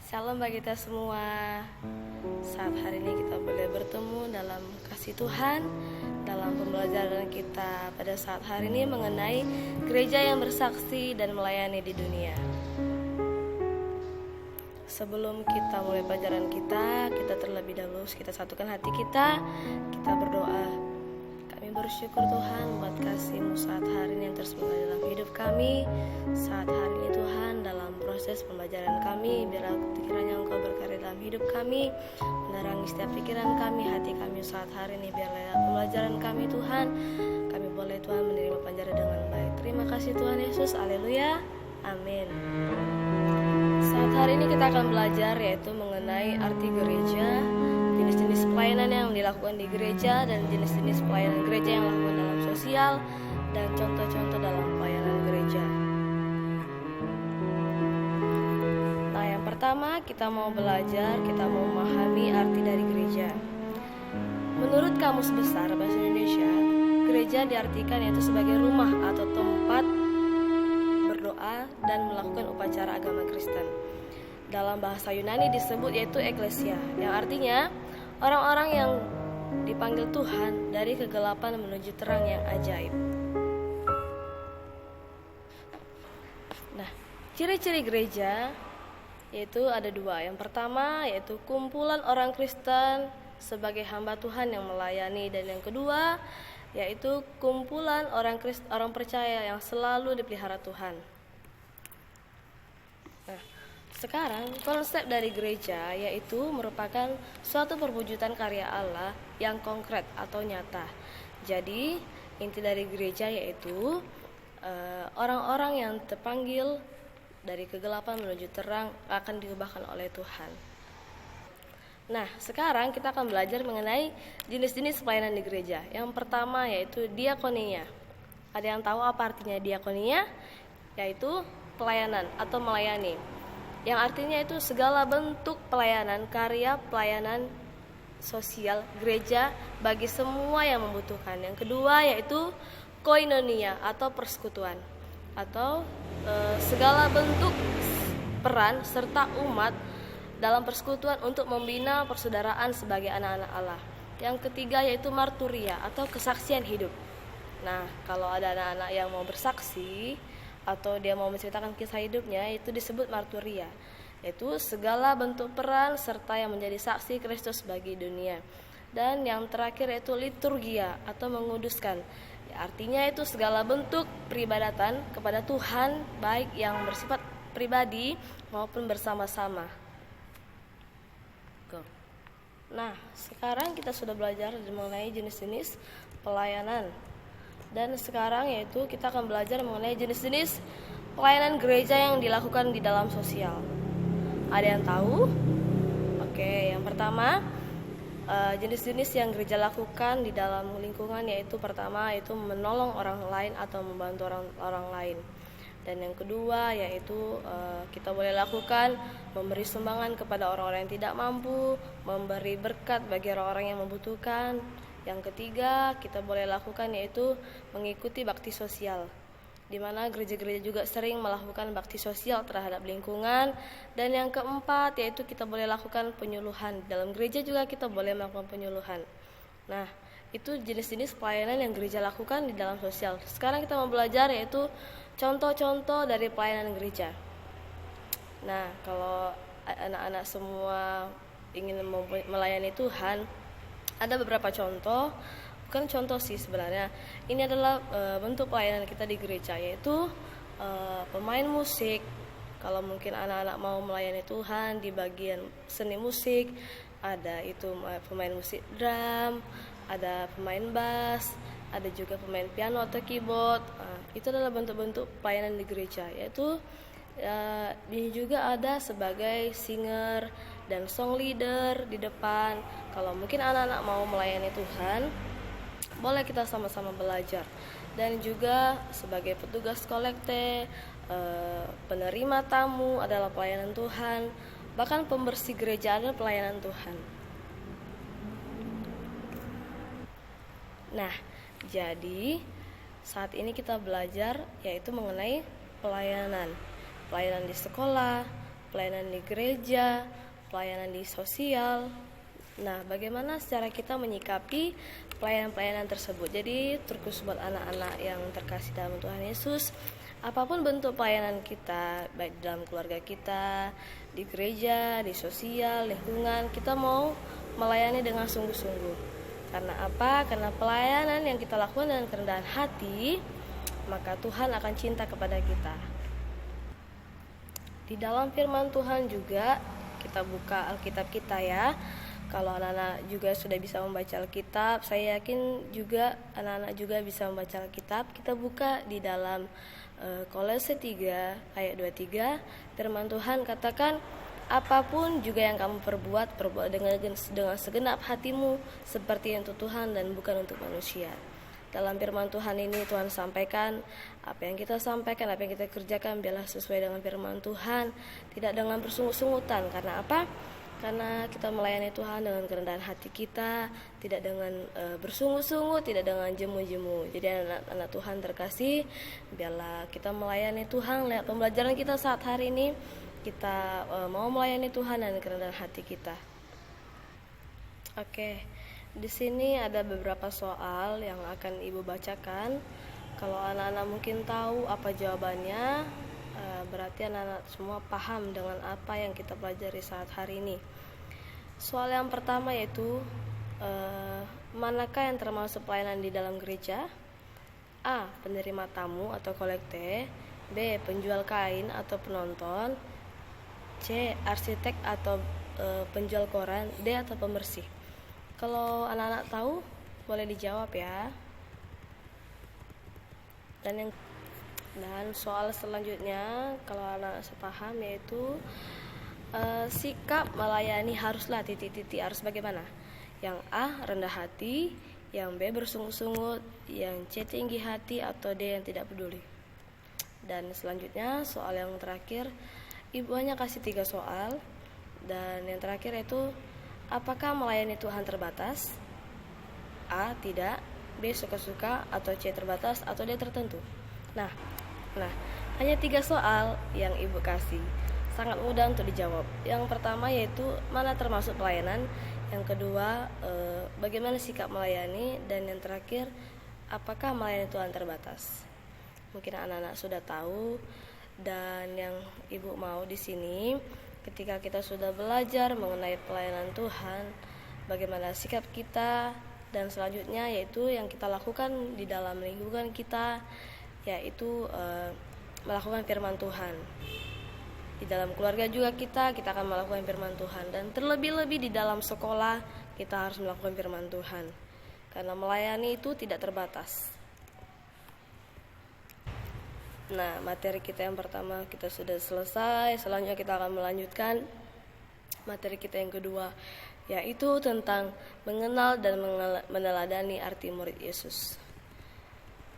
Shalom bagi kita semua. Saat hari ini kita boleh bertemu dalam kasih Tuhan, dalam pembelajaran kita pada saat hari ini mengenai gereja yang bersaksi dan melayani di dunia. Sebelum kita mulai pelajaran kita terlebih dahulu kita satukan hati kita berdoa. Kami bersyukur Tuhan buat kasih-Mu saat hari ini yang terus mengalir dalam hidup kami. Saat hari ini Tuhan, dalam proses pembelajaran kami, biarlah kiranya Engkau berkarya dalam hidup kami, menerangi setiap pikiran kami, hati kami saat hari ini. Biarlah dalam pembelajaran kami Tuhan, kami boleh Tuhan menerima pelajaran dengan baik. Terima kasih Tuhan Yesus, haleluya, amin. Saat hari ini kita akan belajar yaitu mengenai arti gereja, jenis-jenis pelayanan yang dilakukan di gereja, dan jenis-jenis pelayanan gereja yang dilakukan dalam sosial, dan contoh-contoh dalam pelayanan gereja. Nah, yang pertama kita mau belajar, kita mau memahami arti dari gereja. Menurut Kamus Besar Bahasa Indonesia, gereja diartikan yaitu sebagai rumah atau tempat berdoa dan melakukan upacara agama Kristen. Dalam bahasa Yunani disebut yaitu eklesia, yang artinya orang-orang yang dipanggil Tuhan dari kegelapan menuju terang yang ajaib. Nah, ciri-ciri gereja yaitu ada dua. Yang pertama yaitu kumpulan orang Kristen sebagai hamba Tuhan yang melayani, dan yang kedua yaitu kumpulan orang percaya yang selalu dipelihara Tuhan. Nah, sekarang konsep dari gereja yaitu merupakan suatu perwujudan karya Allah yang konkret atau nyata. Jadi inti dari gereja yaitu orang-orang yang terpanggil dari kegelapan menuju terang akan diubahkan oleh Tuhan. Nah, sekarang kita akan belajar mengenai jenis-jenis pelayanan di gereja. Yang pertama yaitu diakonia. Ada yang tahu apa artinya diakonia? Yaitu pelayanan atau melayani, yang artinya itu segala bentuk pelayanan, karya pelayanan sosial gereja bagi semua yang membutuhkan. Yang kedua yaitu koinonia atau persekutuan, atau segala bentuk peran serta umat dalam persekutuan untuk membina persaudaraan sebagai anak-anak Allah. Yang ketiga yaitu marturia atau kesaksian hidup. Nah, kalau ada anak-anak yang mau bersaksi atau dia mau menceritakan kisah hidupnya, itu disebut marturia, yaitu segala bentuk peran serta yang menjadi saksi Kristus bagi dunia. Dan yang terakhir yaitu liturgia atau menguduskan, ya, artinya itu segala bentuk peribadatan kepada Tuhan, baik yang bersifat pribadi maupun bersama-sama. Nah, sekarang kita sudah belajar mengenai jenis-jenis pelayanan. Dan sekarang yaitu kita akan belajar mengenai jenis-jenis pelayanan gereja yang dilakukan di dalam sosial. Ada yang tahu? Oke, yang pertama jenis-jenis yang gereja lakukan di dalam lingkungan yaitu pertama yaitu menolong orang lain atau membantu orang lain. Dan yang kedua yaitu kita boleh lakukan memberi sumbangan kepada orang-orang yang tidak mampu, memberi berkat bagi orang-orang yang membutuhkan. Yang ketiga kita boleh lakukan yaitu mengikuti bakti sosial, di mana gereja-gereja juga sering melakukan bakti sosial terhadap lingkungan. Dan yang keempat yaitu kita boleh lakukan penyuluhan. Dalam gereja juga kita boleh melakukan penyuluhan. Nah, itu jenis-jenis pelayanan yang gereja lakukan di dalam sosial. Sekarang kita mau belajar yaitu contoh-contoh dari pelayanan gereja. Nah, kalau anak-anak semua ingin melayani Tuhan, ada beberapa contoh, bukan contoh sih sebenarnya. Ini adalah bentuk pelayanan kita di gereja, yaitu pemain musik. Kalau mungkin anak-anak mau melayani Tuhan di bagian seni musik, ada itu pemain musik drum, ada pemain bass, ada juga pemain piano atau keyboard. Itu adalah bentuk-bentuk pelayanan di gereja, yaitu ini juga ada sebagai singer dan song leader di depan. Kalau mungkin anak-anak mau melayani Tuhan, boleh kita sama-sama belajar. Dan juga sebagai petugas kolekte, penerima tamu adalah pelayanan Tuhan. Bahkan pembersih gereja adalah pelayanan Tuhan. Nah, jadi saat ini kita belajar yaitu mengenai pelayanan di sekolah, pelayanan di gereja, pelayanan di sosial. Nah, bagaimana secara kita menyikapi pelayanan-pelayanan tersebut? Jadi, terkhusus buat anak-anak yang terkasih dalam Tuhan Yesus, apapun bentuk pelayanan kita, baik dalam keluarga kita, di gereja, di sosial, lingkungan, kita mau melayani dengan sungguh-sungguh. Karena apa? Karena pelayanan yang kita lakukan dengan kerendahan hati, maka Tuhan akan cinta kepada kita. Di dalam firman Tuhan juga, kita buka Alkitab kita ya. Kalau anak-anak juga sudah bisa membaca Alkitab, saya yakin juga anak-anak juga bisa membaca Alkitab. Kita buka di dalam Kolose 3 ayat 23. Firman Tuhan katakan, apapun juga yang kamu perbuat dengan segenap hatimu, seperti untuk Tuhan dan bukan untuk manusia. Dalam firman Tuhan ini Tuhan sampaikan, apa yang kita sampaikan, apa yang kita kerjakan biarlah sesuai dengan firman Tuhan, tidak dengan bersungut-sungutan. Karena apa? Karena kita melayani Tuhan dengan kerendahan hati kita, tidak dengan bersungut-sungut, tidak dengan jemu-jemu. Jadi anak-anak Tuhan terkasih, biarlah kita melayani Tuhan. Lihat pembelajaran kita saat hari ini, kita mau melayani Tuhan dengan kerendahan hati kita. Oke, di sini ada beberapa soal yang akan Ibu bacakan. Kalau anak-anak mungkin tahu apa jawabannya, berarti anak-anak semua paham dengan apa yang kita pelajari saat hari ini. Soal yang pertama yaitu, manakah yang termasuk pelayanan di dalam gereja? A. Penerima tamu atau kolekte. B. Penjual kain atau penonton. C. Arsitek atau penjual koran. D. Atau pembersih. Kalau anak-anak tahu, boleh dijawab ya. Dan soal selanjutnya, kalau anak sepaham yaitu sikap melayani haruslah titik-titik, harus bagaimana? Yang A, rendah hati. Yang B, bersungut-sungut. Yang C, tinggi hati. Atau D, yang tidak peduli. Dan selanjutnya soal yang terakhir, Ibu hanya kasih 3 soal. Dan yang terakhir yaitu, apakah melayani Tuhan terbatas? A, tidak. B, suka-suka. Atau C, terbatas. Atau D, tertentu. Nah, hanya 3 soal yang Ibu kasih. Sangat mudah untuk dijawab. Yang pertama yaitu, mana termasuk pelayanan. Yang kedua, bagaimana sikap melayani. Dan yang terakhir, apakah melayani Tuhan terbatas. Mungkin anak-anak sudah tahu. Dan yang Ibu mau di sini, ketika kita sudah belajar mengenai pelayanan Tuhan, bagaimana sikap kita. Dan selanjutnya yaitu yang kita lakukan di dalam lingkungan kita, yaitu melakukan firman Tuhan. Di dalam keluarga juga kita akan melakukan firman Tuhan. Dan terlebih-lebih di dalam sekolah kita harus melakukan firman Tuhan. Karena melayani itu tidak terbatas. Nah, materi kita yang pertama kita sudah selesai. Selanjutnya kita akan melanjutkan materi kita yang kedua, yaitu tentang mengenal dan meneladani arti murid Yesus.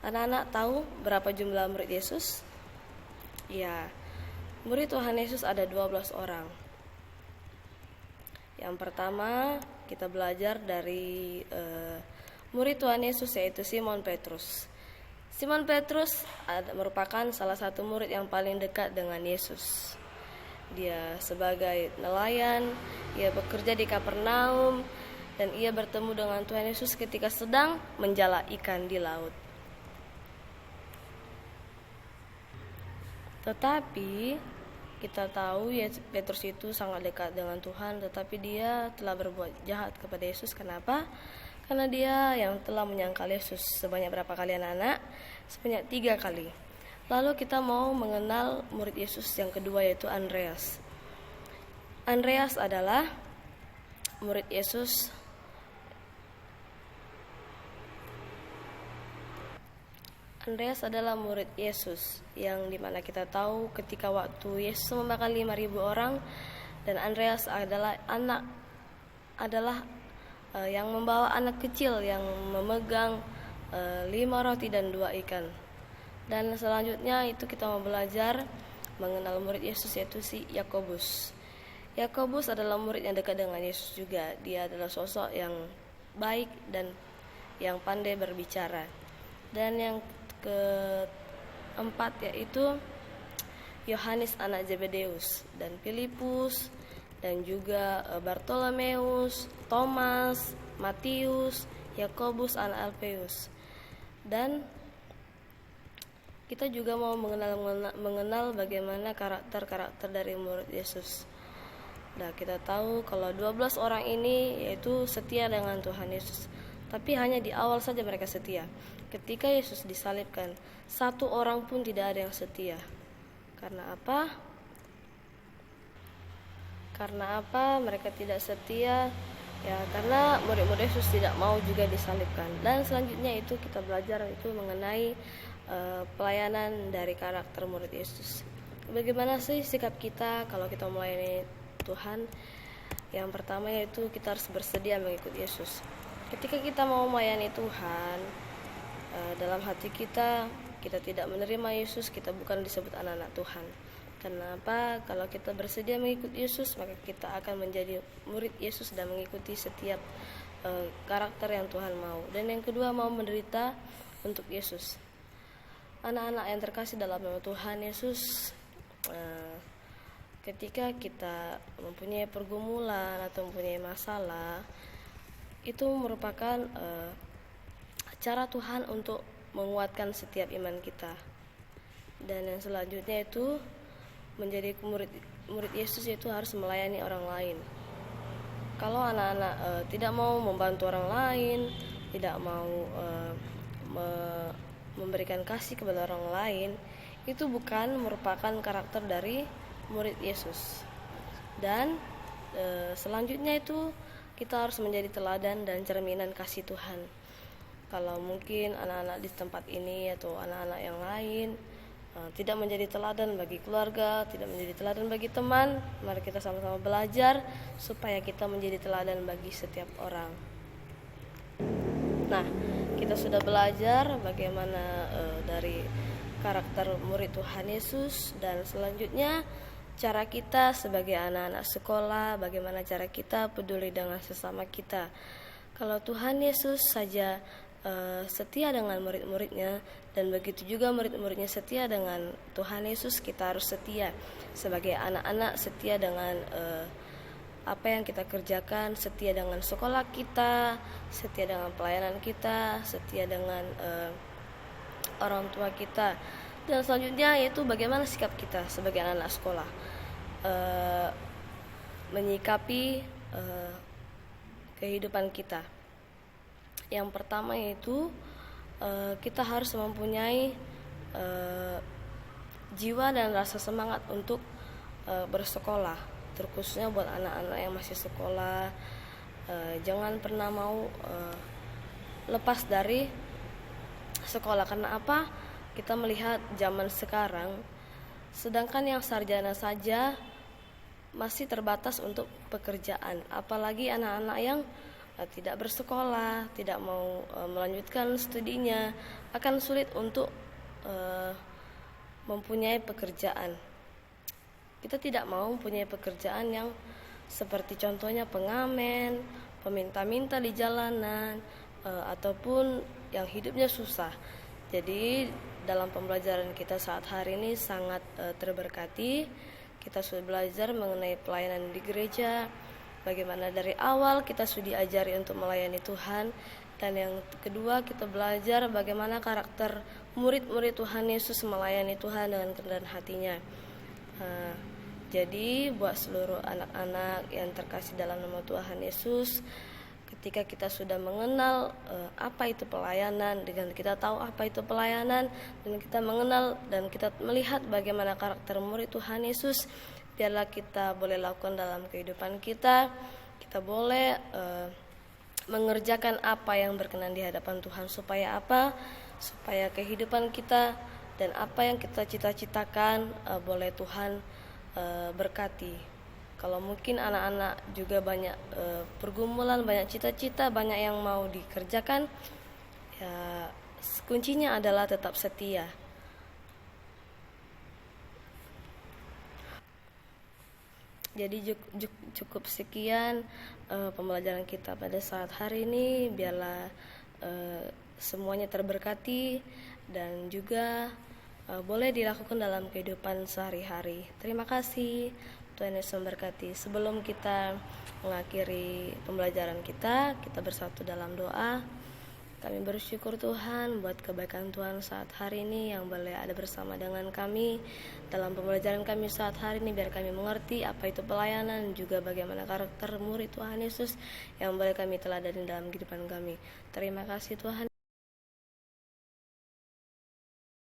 Anak-anak tahu berapa jumlah murid Yesus? Ya, murid Tuhan Yesus ada 12 orang. Yang pertama kita belajar dari murid Tuhan Yesus, yaitu Simon Petrus. Simon Petrus merupakan salah satu murid yang paling dekat dengan Yesus. Dia sebagai nelayan, ia bekerja di Kapernaum, dan ia bertemu dengan Tuhan Yesus ketika sedang menjala ikan di laut. Tetapi kita tahu ya, Petrus itu sangat dekat dengan Tuhan, tetapi dia telah berbuat jahat kepada Yesus. Kenapa? Karena dia yang telah menyangkal Yesus. Sebanyak berapa kali anak-anak? Sebanyak 3 kali. Lalu kita mau mengenal murid Yesus yang kedua, yaitu Andreas. Andreas adalah murid Yesus Andreas adalah murid Yesus, yang dimana kita tahu ketika waktu Yesus memakan 5.000 orang, dan Andreas adalah yang membawa anak kecil yang memegang 5 roti dan 2 ikan. Dan selanjutnya itu kita mau belajar mengenal murid Yesus, yaitu si Yakobus. Yakobus adalah murid yang dekat dengan Yesus juga. Dia adalah sosok yang baik dan yang pandai berbicara. Dan yang keempat yaitu Yohanes anak Zebedeus, dan Filipus, dan juga Bartolomeus, Thomas, Matius, Yakobus anak Alfeus. Dan kita juga mau mengenal bagaimana karakter dari murid Yesus. Nah, kita tahu kalau 12 orang ini yaitu setia dengan Tuhan Yesus. Tapi hanya di awal saja mereka setia. Ketika Yesus disalibkan, satu orang pun tidak ada yang setia. Karena apa? Karena apa mereka tidak setia? Ya, karena murid-murid Yesus tidak mau juga disalibkan. Dan selanjutnya itu kita belajar itu mengenai pelayanan dari karakter murid Yesus. Bagaimana sih sikap kita kalau kita melayani Tuhan? Yang pertama yaitu kita harus bersedia mengikuti Yesus. Ketika kita mau melayani Tuhan, dalam hati kita tidak menerima Yesus, kita bukan disebut anak-anak Tuhan. Kenapa? Kalau kita bersedia mengikuti Yesus, maka kita akan menjadi murid Yesus dan mengikuti setiap karakter yang Tuhan mau. Dan yang kedua, mau menderita untuk Yesus. Anak-anak yang terkasih dalam nama Tuhan Yesus, ketika kita mempunyai pergumulan atau mempunyai masalah, itu merupakan cara Tuhan untuk menguatkan setiap iman kita. Dan yang selanjutnya itu menjadi murid Yesus itu harus melayani orang lain. Kalau anak-anak tidak mau membantu orang lain, tidak mau memberikan kasih kepada orang lain, itu bukan merupakan karakter dari murid Yesus. Dan selanjutnya itu kita harus menjadi teladan dan cerminan kasih Tuhan. Kalau mungkin anak-anak di tempat ini atau anak-anak yang lain tidak menjadi teladan bagi keluarga, tidak menjadi teladan bagi teman, mari kita sama-sama belajar supaya kita menjadi teladan bagi setiap orang. Nah, kita sudah belajar bagaimana dari karakter murid Tuhan Yesus, dan selanjutnya cara kita sebagai anak-anak sekolah, bagaimana cara kita peduli dengan sesama kita. Kalau Tuhan Yesus saja setia dengan murid-muridnya, dan begitu juga murid-muridnya setia dengan Tuhan Yesus, kita harus setia sebagai anak-anak, setia dengan apa yang kita kerjakan, setia dengan sekolah kita, setia dengan pelayanan kita, setia dengan orang tua kita. Dan selanjutnya yaitu bagaimana sikap kita sebagai anak-anak sekolah, menyikapi kehidupan kita. Yang pertama yaitu kita harus mempunyai jiwa dan rasa semangat untuk bersekolah, terkhususnya buat anak-anak yang masih sekolah. Jangan pernah mau lepas dari sekolah. Karena apa? Kita melihat zaman sekarang, sedangkan yang sarjana saja masih terbatas untuk pekerjaan, apalagi anak-anak yang tidak bersekolah, tidak mau melanjutkan studinya, akan sulit untuk mempunyai pekerjaan. Kita tidak mau mempunyai pekerjaan yang seperti contohnya pengamen, peminta-minta di jalanan, ataupun yang hidupnya susah. Jadi dalam pembelajaran kita saat hari ini sangat terberkati. Kita sudah belajar mengenai pelayanan di gereja, bagaimana dari awal kita sudah diajari untuk melayani Tuhan. Dan yang kedua, kita belajar bagaimana karakter murid-murid Tuhan Yesus melayani Tuhan dengan kerendahan hatinya. Jadi buat seluruh anak-anak yang terkasih dalam nama Tuhan Yesus, ketika kita sudah mengenal apa itu pelayanan, dengan kita tahu apa itu pelayanan, dan kita mengenal dan kita melihat bagaimana karakter murid Tuhan Yesus, biarlah kita boleh lakukan dalam kehidupan kita. Kita boleh mengerjakan apa yang berkenan di hadapan Tuhan. Supaya apa? Supaya kehidupan kita dan apa yang kita cita-citakan boleh Tuhan berkati. Kalau mungkin anak-anak juga banyak pergumulan, banyak cita-cita, banyak yang mau dikerjakan, ya kuncinya adalah tetap setia. Jadi cukup sekian pembelajaran kita pada saat hari ini. Biarlah semuanya terberkati, dan juga boleh dilakukan dalam kehidupan sehari-hari. Terima kasih. Tuhan Yesus memberkati. Sebelum kita mengakhiri pembelajaran kita bersatu dalam doa. Kami bersyukur Tuhan buat kebaikan Tuhan saat hari ini yang boleh ada bersama dengan kami dalam pembelajaran kami saat hari ini, biar kami mengerti apa itu pelayanan, juga bagaimana karakter murid Tuhan Yesus yang boleh kami teladani dalam kehidupan kami. Terima kasih Tuhan.